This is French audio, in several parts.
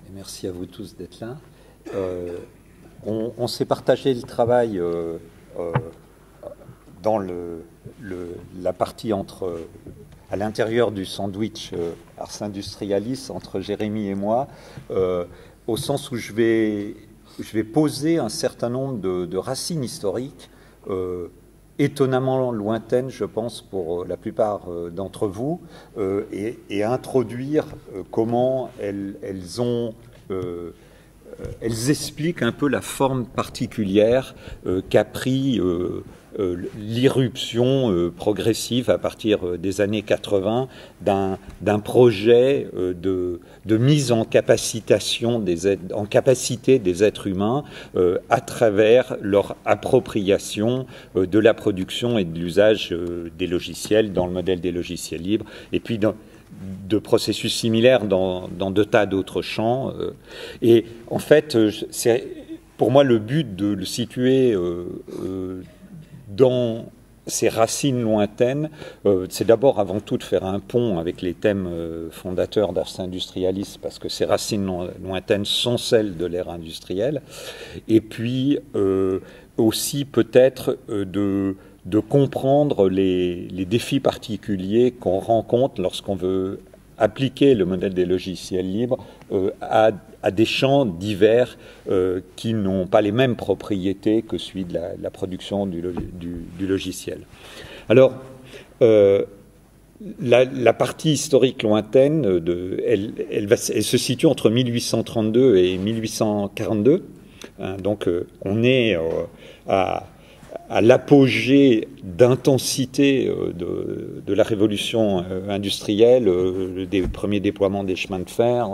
Et merci à vous tous d'être là. On s'est partagé le travail dans la partie à l'intérieur du sandwich Ars Industrialis entre Jérémy et moi, au sens où je vais poser un certain nombre de racines historiques étonnamment lointaines, je pense, pour la plupart d'entre vous, et introduire comment elles expliquent un peu la forme particulière qu'a pris l'irruption progressive à partir des années 80 d'un projet de mise en capacitation en capacité des êtres humains à travers leur appropriation de la production et de l'usage des logiciels dans le modèle des logiciels libres, et puis de processus similaires dans de tas d'autres champs. Et en fait, c'est pour moi le but de le situer dans ces racines lointaines, c'est d'abord avant tout de faire un pont avec les thèmes fondateurs d'Ars Industrialis, parce que ces racines lointaines sont celles de l'ère industrielle, et puis aussi peut-être de comprendre les défis particuliers qu'on rencontre lorsqu'on veut appliquer le modèle des logiciels libres à des champs divers qui n'ont pas les mêmes propriétés que celui de la production du logiciel. Alors, la partie historique lointaine, elle se situe entre 1832 et 1842. Hein, donc, on est à l'apogée d'intensité de la révolution industrielle, des premiers déploiements des chemins de fer,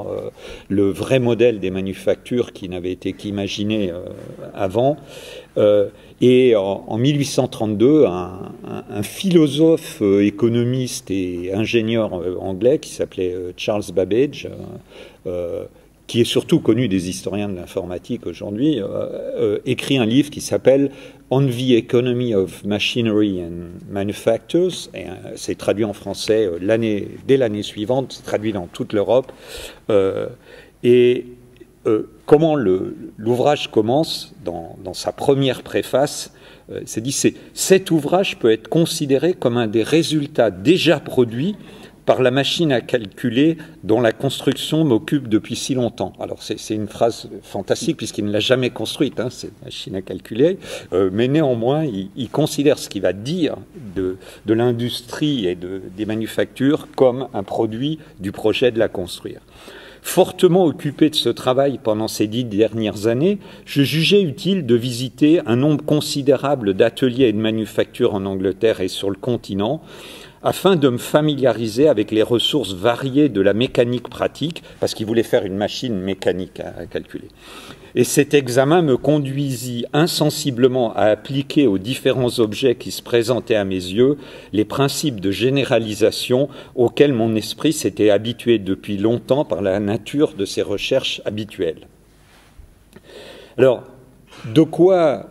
le vrai modèle des manufactures qui n'avait été qu'imaginé avant. Et en 1832, un philosophe, économiste et ingénieur anglais qui s'appelait Charles Babbage, qui est surtout connu des historiens de l'informatique aujourd'hui, écrit un livre qui s'appelle On the Economy of Machinery and Manufactures, et c'est traduit en français dès l'année suivante, c'est traduit dans toute l'Europe. Comment l'ouvrage commence dans sa première préface, c'est dit, cet ouvrage peut être considéré comme un des résultats déjà produits par la machine à calculer dont la construction m'occupe depuis si longtemps. Alors c'est une phrase fantastique puisqu'il ne l'a jamais construite, hein, cette machine à calculer, mais néanmoins il considère ce qu'il va dire de l'industrie et des manufactures comme un produit du projet de la construire. Fortement occupé de ce travail pendant ces 10 dernières années, je jugeais utile de visiter un nombre considérable d'ateliers et de manufactures en Angleterre et sur le continent, afin de me familiariser avec les ressources variées de la mécanique pratique, parce qu'il voulait faire une machine mécanique à calculer. Et cet examen me conduisit insensiblement à appliquer aux différents objets qui se présentaient à mes yeux les principes de généralisation auxquels mon esprit s'était habitué depuis longtemps par la nature de ses recherches habituelles. Alors, de quoi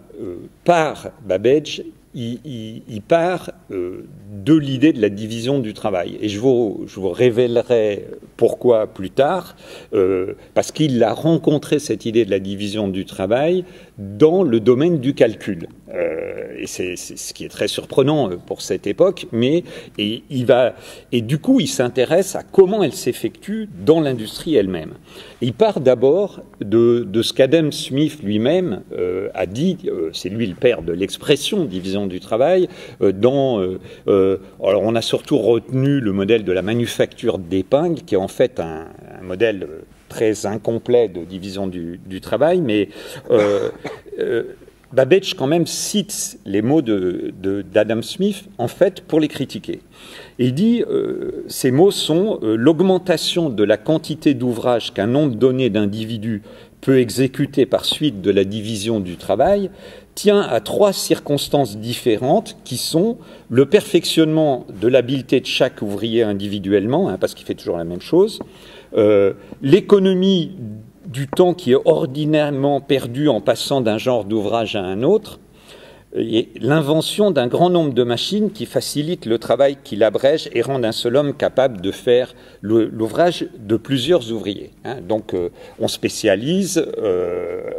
part Babbage ? Il part de l'idée de la division du travail. Et je vous révélerai pourquoi plus tard, parce qu'il a rencontré cette idée de la division du travail dans le domaine du calcul. Et c'est ce qui est très surprenant pour cette époque, mais du coup il s'intéresse à comment elle s'effectue dans l'industrie elle-même. Il part d'abord de ce qu'Adam Smith lui-même a dit, c'est lui le père de l'expression division du travail, alors on a surtout retenu le modèle de la manufacture d'épingles, qui est en fait un modèle très incomplet de division du travail, mais Babbage quand même cite les mots d'Adam Smith en fait pour les critiquer. Et il dit, ces mots sont l'augmentation de la quantité d'ouvrages qu'un nombre donné d'individus peut exécuter par suite de la division du travail tient à 3 circonstances différentes qui sont le perfectionnement de l'habileté de chaque ouvrier individuellement, hein, parce qu'il fait toujours la même chose, l'économie du temps qui est ordinairement perdu en passant d'un genre d'ouvrage à un autre, l'invention d'un grand nombre de machines qui facilitent le travail, qui l'abrègent et rendent un seul homme capable de faire l'ouvrage de plusieurs ouvriers. Hein. Donc on spécialise,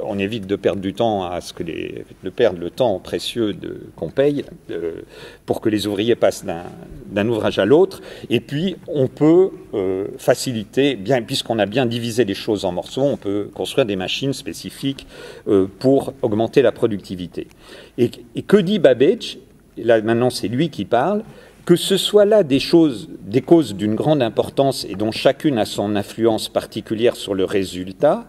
on évite de perdre du temps à ce que de perdre le temps précieux qu'on paye pour que les ouvriers passent d'un ouvrage à l'autre. Et puis on peut faciliter, bien puisqu'on a bien divisé les choses en morceaux, on peut construire des machines spécifiques pour augmenter la productivité. Et que dit Babbage? Là maintenant c'est lui qui parle. Que ce soit là des causes d'une grande importance et dont chacune a son influence particulière sur le résultat,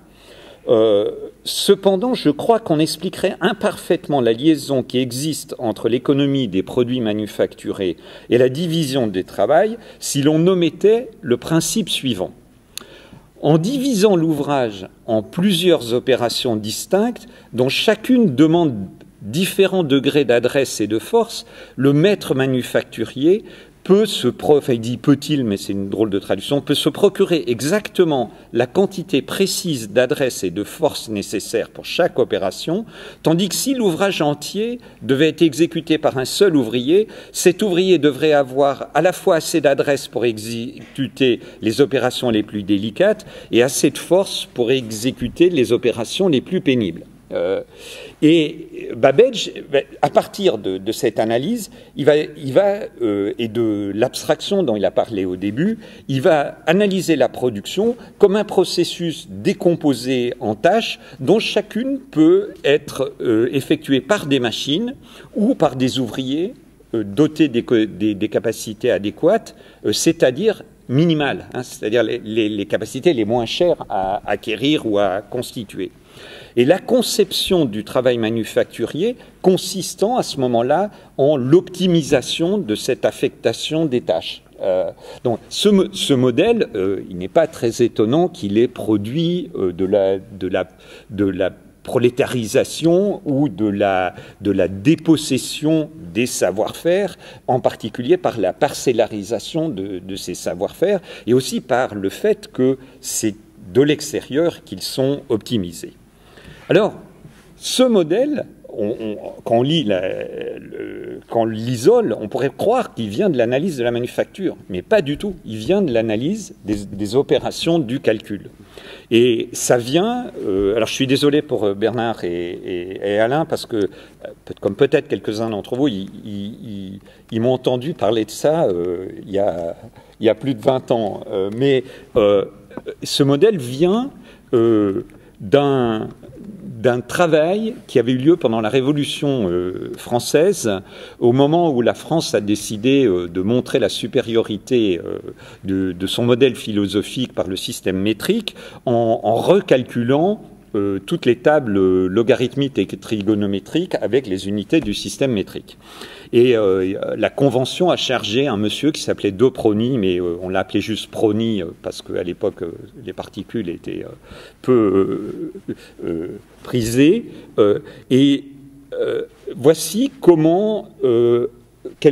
cependant, je crois qu'on expliquerait imparfaitement la liaison qui existe entre l'économie des produits manufacturés et la division des travails si l'on omettait le principe suivant. En divisant l'ouvrage en plusieurs opérations distinctes, dont chacune demande différents degrés d'adresse et de force, le maître manufacturier peut il dit peut-il, mais c'est une drôle de traduction, peut se procurer exactement la quantité précise d'adresse et de force nécessaires pour chaque opération, tandis que si l'ouvrage entier devait être exécuté par un seul ouvrier, cet ouvrier devrait avoir à la fois assez d'adresse pour exécuter les opérations les plus délicates et assez de force pour exécuter les opérations les plus pénibles. Et Babbage, à partir de cette analyse, il va et de l'abstraction dont il a parlé au début, il va analyser la production comme un processus décomposé en tâches dont chacune peut être effectuée par des machines ou par des ouvriers dotés des capacités adéquates, c'est-à-dire minimales, hein, c'est-à-dire les capacités les moins chères à acquérir ou à constituer. Et la conception du travail manufacturier consistant à ce moment-là en l'optimisation de cette affectation des tâches. Donc ce modèle, il n'est pas très étonnant qu'il ait produit de la prolétarisation ou de la dépossession des savoir-faire, en particulier par la parcellarisation de ces savoir-faire et aussi par le fait que c'est de l'extérieur qu'ils sont optimisés. Alors, ce modèle, quand on l'isole, on pourrait croire qu'il vient de l'analyse de la manufacture, mais pas du tout. Il vient de l'analyse des opérations du calcul. Et ça vient... alors, je suis désolé pour Bernard et Alain, parce que, comme peut-être quelques-uns d'entre vous, ils m'ont entendu parler de ça il y a plus de 20 ans. Mais ce modèle vient d'un travail qui avait eu lieu pendant la Révolution française, au moment où la France a décidé de montrer la supériorité de son modèle philosophique par le système métrique, en recalculant toutes les tables logarithmiques et trigonométriques avec les unités du système métrique. Et la Convention a chargé un monsieur qui s'appelait de Prony, mais on l'a appelé juste Prony parce qu'à l'époque, les particules étaient peu prisées. Voici comment,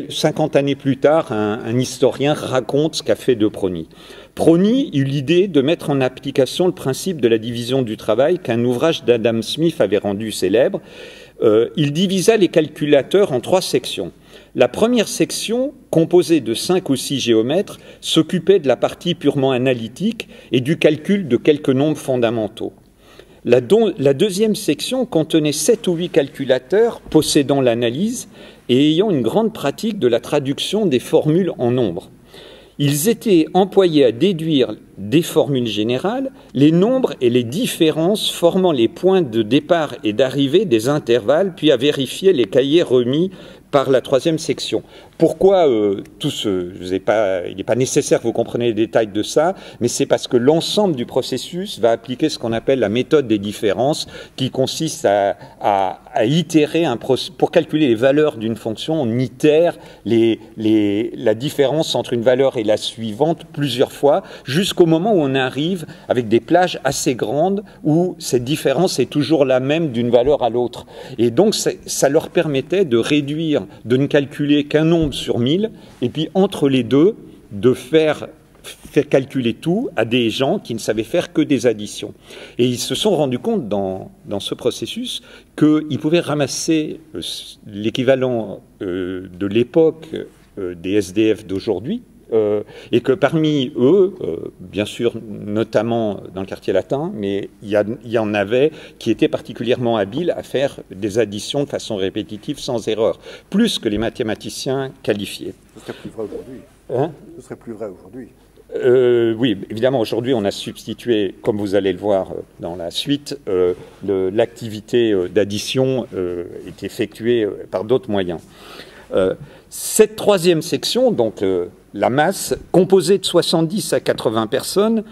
50 années plus tard, un historien raconte ce qu'a fait de Prony. Prony eut l'idée de mettre en application le principe de la division du travail qu'un ouvrage d'Adam Smith avait rendu célèbre. Il divisa les calculateurs en 3 sections. La première section, composée de 5 ou 6 géomètres, s'occupait de la partie purement analytique et du calcul de quelques nombres fondamentaux. La deuxième section contenait 7 ou 8 calculateurs possédant l'analyse et ayant une grande pratique de la traduction des formules en nombres. Ils étaient employés à déduire des formules générales, les nombres et les différences formant les points de départ et d'arrivée des intervalles, puis à vérifier les cahiers remis par la 3e section. Pourquoi il n'est pas nécessaire que vous compreniez les détails de ça, mais c'est parce que l'ensemble du processus va appliquer ce qu'on appelle la méthode des différences, qui consiste à itérer pour calculer les valeurs d'une fonction, on itère la différence entre une valeur et la suivante plusieurs fois, jusqu'au moment où on arrive avec des plages assez grandes où cette différence est toujours la même d'une valeur à l'autre. Et donc ça leur permettait de réduire, de ne calculer qu'un nombre sur 1000, et puis entre les deux, de faire faire calculer tout à des gens qui ne savaient faire que des additions. Et ils se sont rendus compte dans ce processus qu'ils pouvaient ramasser l'équivalent de l'époque des SDF d'aujourd'hui, et que parmi eux, bien sûr, notamment dans le quartier latin, mais il y en avait qui étaient particulièrement habiles à faire des additions de façon répétitive sans erreur, plus que les mathématiciens qualifiés. Ce serait plus vrai aujourd'hui. Hein? Ce serait plus vrai aujourd'hui. Oui, évidemment, aujourd'hui, on a substitué, comme vous allez le voir dans la suite, l'activité d'addition est effectuée par d'autres moyens. Cette troisième section, donc la masse, composée de 70 à 80 personnes,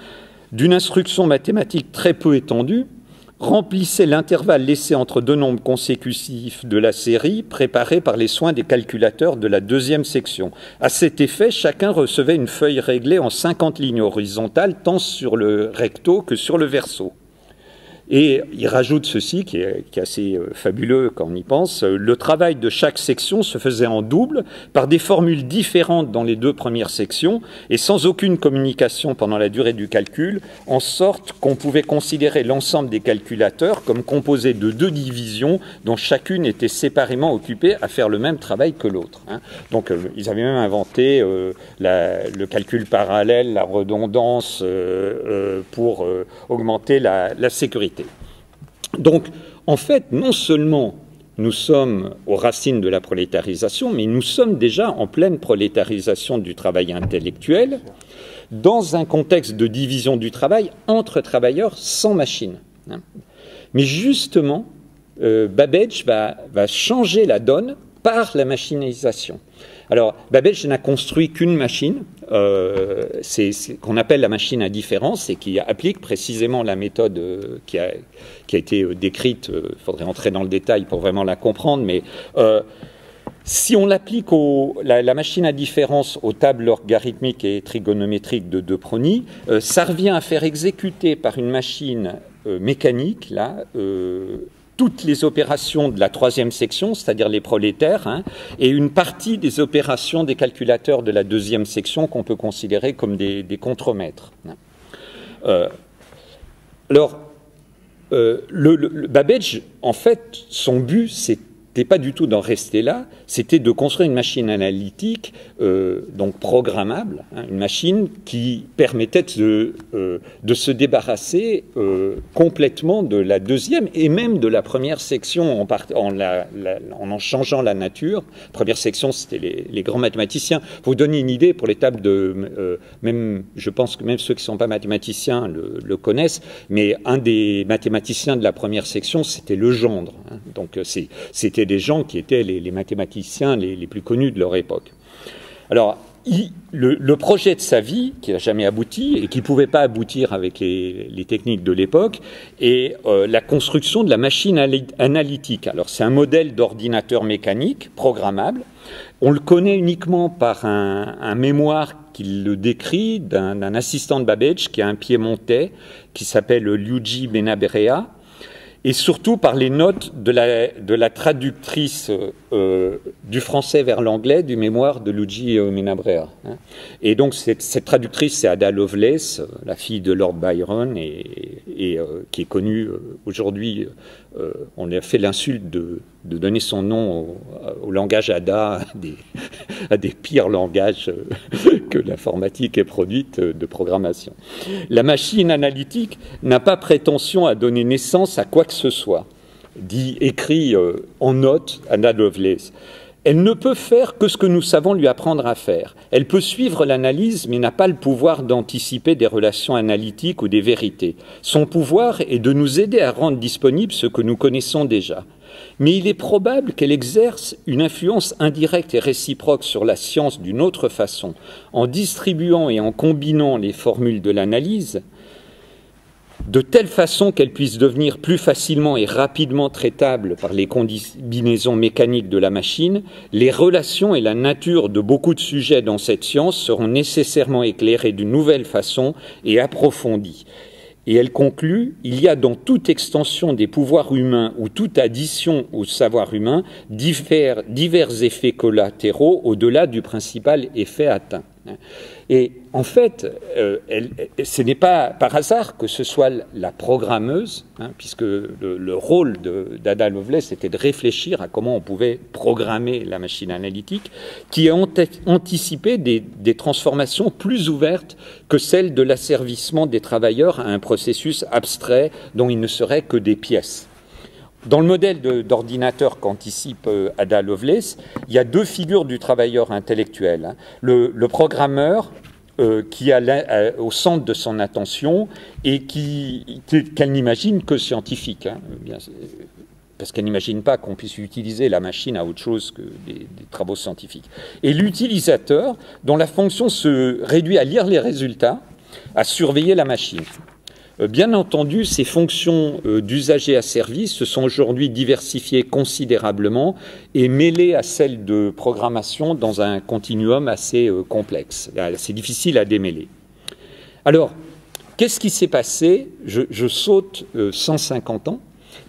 d'une instruction mathématique très peu étendue, remplissait l'intervalle laissé entre deux nombres consécutifs de la série préparée par les soins des calculateurs de la deuxième section. À cet effet, chacun recevait une feuille réglée en 50 lignes horizontales, tant sur le recto que sur le verso. Et il rajoute ceci, qui est assez fabuleux quand on y pense. Le travail de chaque section se faisait en double, par des formules différentes dans les deux premières sections, et sans aucune communication pendant la durée du calcul, en sorte qu'on pouvait considérer l'ensemble des calculateurs comme composé de deux divisions, dont chacune était séparément occupée à faire le même travail que l'autre. Donc ils avaient même inventé le calcul parallèle, la redondance, pour augmenter la sécurité. Donc, en fait, non seulement nous sommes aux racines de la prolétarisation, mais nous sommes déjà en pleine prolétarisation du travail intellectuel, dans un contexte de division du travail entre travailleurs sans machine. Mais justement, Babbage va changer la donne par la machinisation. Alors, Babbage n'a construit qu'une machine, c'est qu'on appelle la machine à différence et qui applique précisément la méthode qui a été décrite. Il faudrait entrer dans le détail pour vraiment la comprendre, mais si on l'applique la machine à différence aux tables logarithmiques et trigonométriques de Prony, ça revient à faire exécuter par une machine mécanique, là, toutes les opérations de la troisième section, c'est-à-dire les prolétaires, et une partie des opérations des calculateurs de la deuxième section qu'on peut considérer comme des contremaîtres. Alors, Babbage, en fait, son but, c'était pas du tout d'en rester là, c'était de construire une machine analytique, donc programmable, une machine qui permettait de se débarrasser complètement de la deuxième et même de la première section en changeant la nature. Première section, c'était les grands mathématiciens. Pour vous donner une idée, pour les tables même, je pense que même ceux qui ne sont pas mathématiciens le connaissent, mais un des mathématiciens de la première section, c'était Legendre. Donc c'était des gens qui étaient les mathématiciens les plus connus de leur époque. Alors, le projet de sa vie, qui n'a jamais abouti et qui ne pouvait pas aboutir avec les techniques de l'époque, est la construction de la machine analytique. Alors, c'est un modèle d'ordinateur mécanique programmable. On le connaît uniquement par un mémoire qui le décrit d'un assistant de Babbage, qui a un piémontais, qui s'appelle Luigi Menabrea, et surtout par les notes de la traductrice du français vers l'anglais du mémoire de Luigi Menabrea. Et donc cette traductrice, c'est Ada Lovelace, la fille de Lord Byron, et qui est connue aujourd'hui. On a fait l'insulte de donner son nom au langage Ada, à des pires langages que l'informatique ait produite de programmation. La machine analytique n'a pas prétention à donner naissance à quoi que ce soit, écrit en note Ada Lovelace. Elle ne peut faire que ce que nous savons lui apprendre à faire. Elle peut suivre l'analyse, mais n'a pas le pouvoir d'anticiper des relations analytiques ou des vérités. Son pouvoir est de nous aider à rendre disponible ce que nous connaissons déjà. Mais il est probable qu'elle exerce une influence indirecte et réciproque sur la science d'une autre façon, en distribuant et en combinant les formules de l'analyse, de telle façon qu'elle puisse devenir plus facilement et rapidement traitable par les combinaisons mécaniques de la machine. Les relations et la nature de beaucoup de sujets dans cette science seront nécessairement éclairées d'une nouvelle façon et approfondies. Et elle conclut, il y a dans toute extension des pouvoirs humains ou toute addition au savoir humain divers effets collatéraux au-delà du principal effet atteint. Et en fait, ce n'est pas par hasard que ce soit la programmeuse, puisque le rôle d'Ada Lovelace était de réfléchir à comment on pouvait programmer la machine analytique, qui a anticipé des transformations plus ouvertes que celles de l'asservissement des travailleurs à un processus abstrait dont il ne serait que des pièces. Dans le modèle d'ordinateur qu'anticipe Ada Lovelace, il y a deux figures du travailleur intellectuel. Le programmeur qui est au centre de son attention et qu'elle n'imagine que scientifique, parce qu'elle n'imagine pas qu'on puisse utiliser la machine à autre chose que des travaux scientifiques. Et l'utilisateur, dont la fonction se réduit à lire les résultats, à surveiller la machine. Bien entendu, ces fonctions d'usager asservi se sont aujourd'hui diversifiées considérablement et mêlées à celles de programmation dans un continuum assez complexe. C'est difficile à démêler. Alors, qu'est-ce qui s'est passé ? Je saute 150 ans.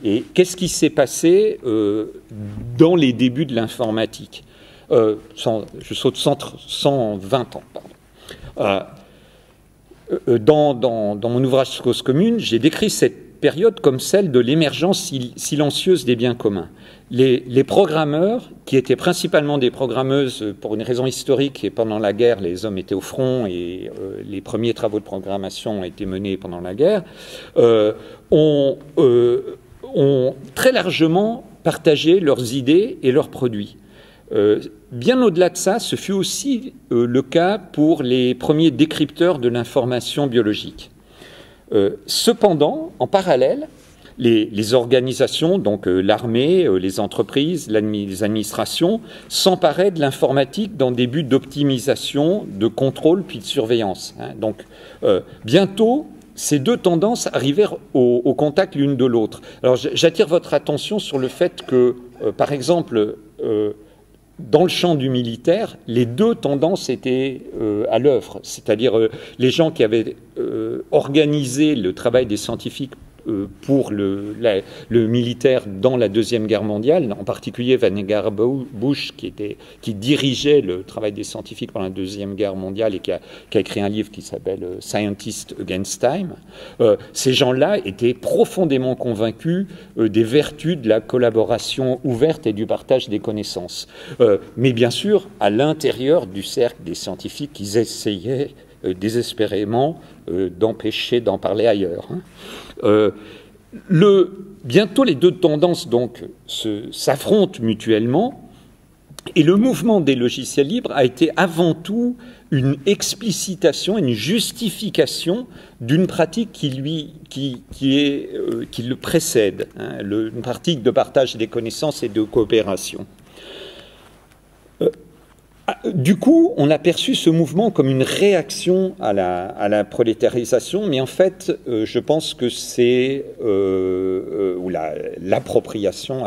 Et qu'est-ce qui s'est passé dans les débuts de l'informatique ? Je saute 120 ans, pardon. Dans mon ouvrage Cause commune, j'ai décrit cette période comme celle de l'émergence silencieuse des biens communs. Les programmeurs, qui étaient principalement des programmeuses pour une raison historique, et pendant la guerre, les hommes étaient au front et les premiers travaux de programmation ont été menés pendant la guerre, ont très largement partagé leurs idées et leurs produits. Bien au-delà de ça, ce fut aussi le cas pour les premiers décrypteurs de l'information biologique. Cependant, en parallèle, les organisations, donc l'armée, les entreprises, les administrations, s'emparaient de l'informatique dans des buts d'optimisation, de contrôle puis de surveillance. Donc, bientôt, ces deux tendances arrivèrent au contact l'une de l'autre. Alors, j'attire votre attention sur le fait que, par exemple, dans le champ du militaire, les deux tendances étaient à l'œuvre, c'est-à-dire les gens qui avaient organisé le travail des scientifiques pour le militaire dans la Deuxième Guerre mondiale, en particulier Vannevar Bush, qui dirigeait le travail des scientifiques pendant la Deuxième Guerre mondiale et qui a écrit un livre qui s'appelle Scientist Against Time. Ces gens-là étaient profondément convaincus des vertus de la collaboration ouverte et du partage des connaissances. Mais bien sûr, à l'intérieur du cercle des scientifiques, ils essayaient désespérément d'empêcher d'en parler ailleurs. Bientôt, les deux tendances donc s'affrontent mutuellement, et le mouvement des logiciels libres a été avant tout une explicitation, une justification d'une pratique qui le précède, une pratique de partage des connaissances et de coopération. Du coup, on a perçu ce mouvement comme une réaction à la prolétarisation, mais en fait, je pense que c'est l'appropriation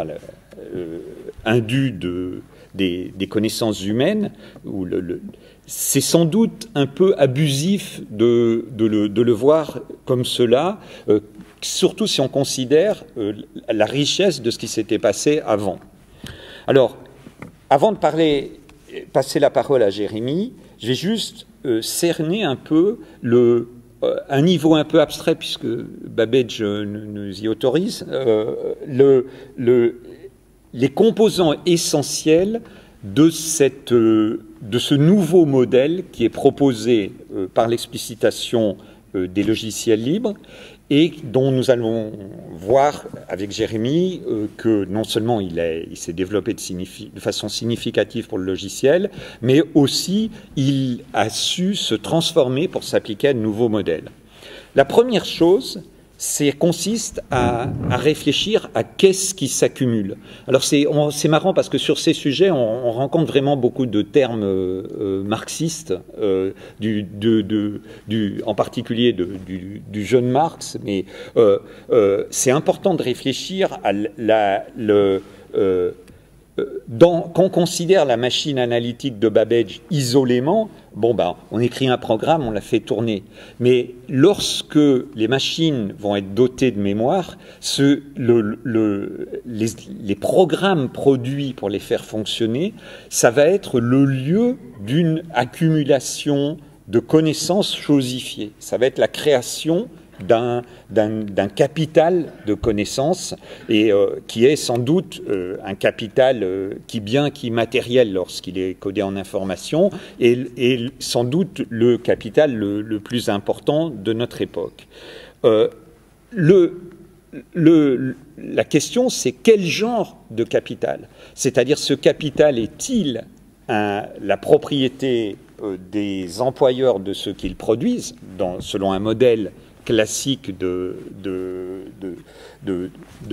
indue des connaissances humaines, c'est sans doute un peu abusif de le voir comme cela, surtout si on considère la richesse de ce qui s'était passé avant. Alors, avant de passer la parole à Jérémy, je vais juste cerner un peu un niveau un peu abstrait, puisque Babbage nous y autorise, les composants essentiels de ce nouveau modèle qui est proposé par l'explicitation des logiciels libres, et dont nous allons voir avec Jérémy que non seulement il s'est développé de façon significative pour le logiciel, mais aussi il a su se transformer pour s'appliquer à de nouveaux modèles. La première chose, consiste à réfléchir à qu'est-ce qui s'accumule. Alors c'est marrant parce que sur ces sujets, on rencontre vraiment beaucoup de termes marxistes, en particulier du jeune Marx, mais c'est important de réfléchir à quand on considère la machine analytique de Babbage isolément, on écrit un programme, on la fait tourner. Mais lorsque les machines vont être dotées de mémoire, les programmes produits pour les faire fonctionner, ça va être le lieu d'une accumulation de connaissances chosifiées. Ça va être la création d'un capital de connaissances et qui est sans doute un capital qui matériel lorsqu'il est codé en information et sans doute le capital le plus important de notre époque. La question, c'est quel genre de capital? C'est-à-dire, ce capital est-il la propriété des employeurs de ceux qu'ils produisent, selon un modèle classique de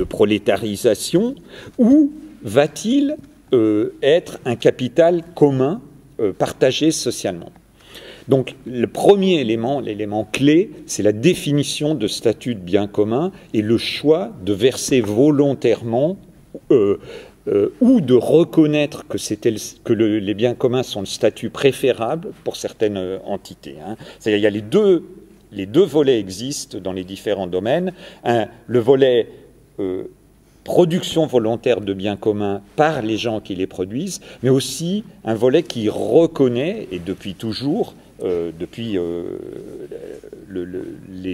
prolétarisation, ou va-t-il être un capital commun partagé socialement? Donc le premier élément, l'élément clé, c'est la définition de statut de bien commun et le choix de verser volontairement ou de reconnaître que les biens communs sont le statut préférable pour certaines entités. C'est-à-dire il y a les deux volets existent dans les différents domaines. Le volet production volontaire de biens communs par les gens qui les produisent, mais aussi un volet qui reconnaît, et depuis toujours,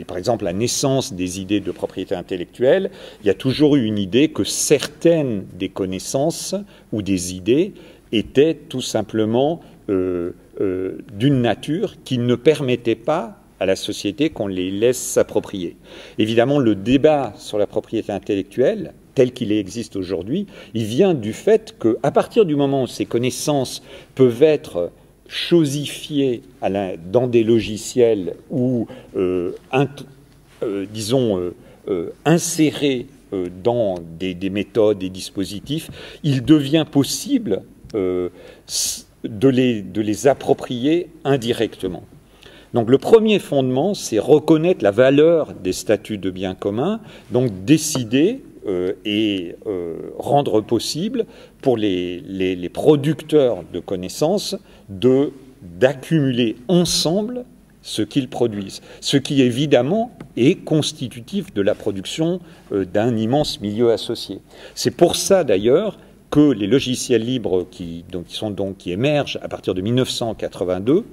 par exemple la naissance des idées de propriété intellectuelle, il y a toujours eu une idée que certaines des connaissances ou des idées étaient tout simplement d'une nature qui ne permettait pas à la société qu'on les laisse s'approprier. Évidemment, le débat sur la propriété intellectuelle, tel qu'il existe aujourd'hui, il vient du fait qu'à partir du moment où ces connaissances peuvent être chosifiées dans des logiciels ou, insérées dans des méthodes et dispositifs, il devient possible de les approprier indirectement. Donc le premier fondement, c'est reconnaître la valeur des statuts de biens communs, donc décider et rendre possible pour les producteurs de connaissances d'accumuler ensemble ce qu'ils produisent, ce qui évidemment est constitutif de la production d'un immense milieu associé. C'est pour ça d'ailleurs que les logiciels libres qui émergent à partir de 1982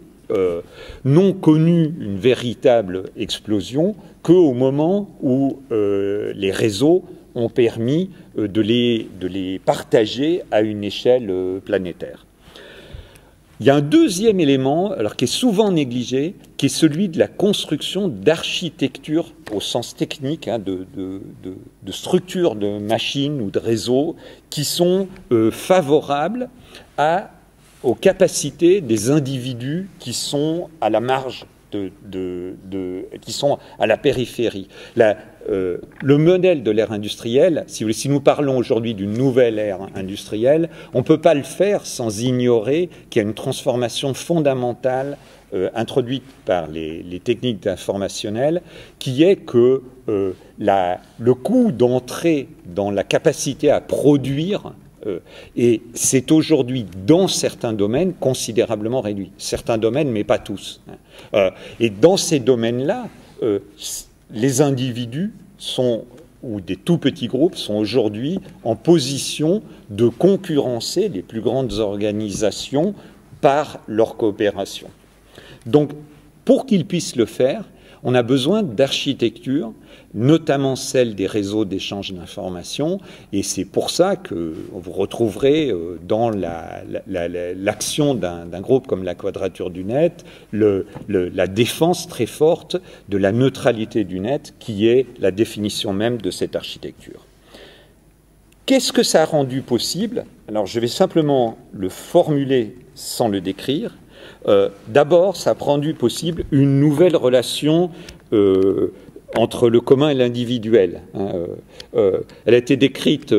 n'ont connu une véritable explosion qu'au moment où les réseaux ont permis de les partager à une échelle planétaire. Il y a un deuxième élément, alors qui est souvent négligé, qui est celui de la construction d'architecture au sens technique, de structures de machines ou de réseaux qui sont favorables aux capacités des individus qui sont à la marge, qui sont à la périphérie. Le modèle de l'ère industrielle, si nous parlons aujourd'hui d'une nouvelle ère industrielle, on ne peut pas le faire sans ignorer qu'il y a une transformation fondamentale introduite par les techniques informationnelles, qui est que le coût d'entrée dans la capacité à produire et c'est aujourd'hui, dans certains domaines, considérablement réduit. Certains domaines, mais pas tous. Et dans ces domaines-là, les individus ou des tout petits groupes sont aujourd'hui en position de concurrencer les plus grandes organisations par leur coopération. Donc, pour qu'ils puissent le faire, on a besoin d'architecture, notamment celle des réseaux d'échange d'informations, et c'est pour ça que vous retrouverez dans l'action d'un groupe comme la Quadrature du Net la défense très forte de la neutralité du net, qui est la définition même de cette architecture. Qu'est-ce que ça a rendu possible? Alors je vais simplement le formuler sans le décrire. D'abord, ça a rendu possible une nouvelle relation entre le commun et l'individuel. Elle a été décrite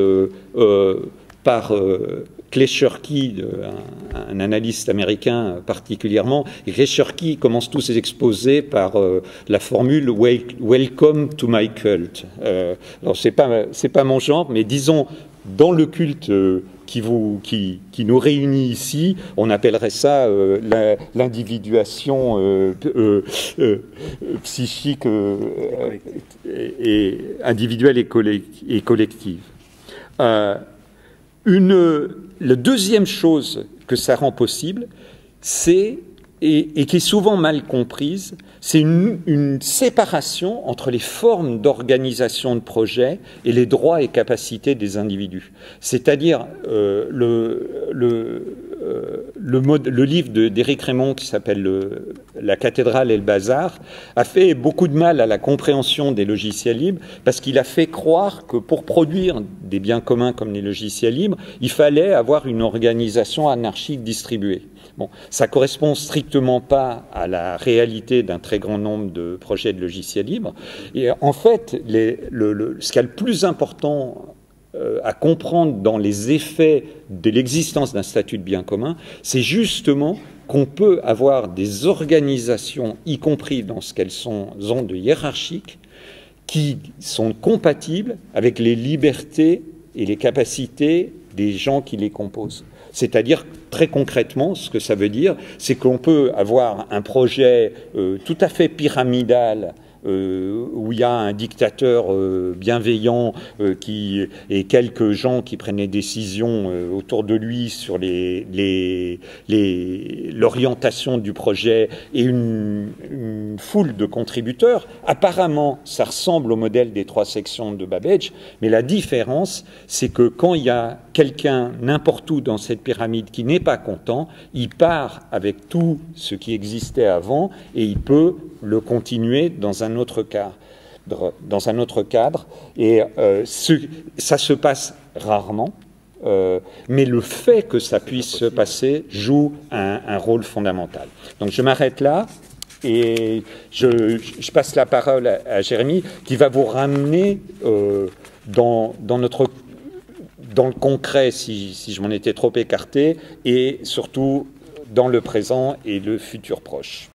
par Clay Shirky, un analyste américain particulièrement. Et Clay Shirky commence tous ses exposés par la formule « Welcome to my cult ». Alors, c'est pas mon genre, mais disons, dans le culte qui nous réunit ici, on appellerait ça l'individuation psychique et individuelle et collective. La deuxième chose que ça rend possible, c'est, et qui est souvent mal comprise, c'est une séparation entre les formes d'organisation de projet et les droits et capacités des individus. C'est-à-dire le livre d'Éric Rémond qui s'appelle La cathédrale et le bazar a fait beaucoup de mal à la compréhension des logiciels libres parce qu'il a fait croire que pour produire des biens communs comme les logiciels libres, il fallait avoir une organisation anarchique distribuée. Bon, ça correspond strictement pas à la réalité d'un très grand nombre de projets de logiciels libres. Et en fait, ce qu'il y a le plus important à comprendre dans les effets de l'existence d'un statut de bien commun, c'est justement qu'on peut avoir des organisations, y compris dans ce qu'elles ont de hiérarchique, qui sont compatibles avec les libertés et les capacités des gens qui les composent. C'est-à-dire, très concrètement, ce que ça veut dire, c'est qu'on peut avoir un projet tout à fait pyramidal où il y a un dictateur bienveillant et quelques gens qui prennent les décisions autour de lui sur l'orientation du projet et une foule de contributeurs. Apparemment, ça ressemble au modèle des 3 sections de Babbage, mais la différence, c'est que quand il y a quelqu'un n'importe où dans cette pyramide qui n'est pas content, il part avec tout ce qui existait avant et il peut le continuer dans un autre cadre. Et ça se passe rarement, mais le fait que ça puisse se passer joue un rôle fondamental. Donc je m'arrête là et je passe la parole à Jérémy qui va vous ramener dans le concret, si je m'en étais trop écarté, et surtout dans le présent et le futur proche.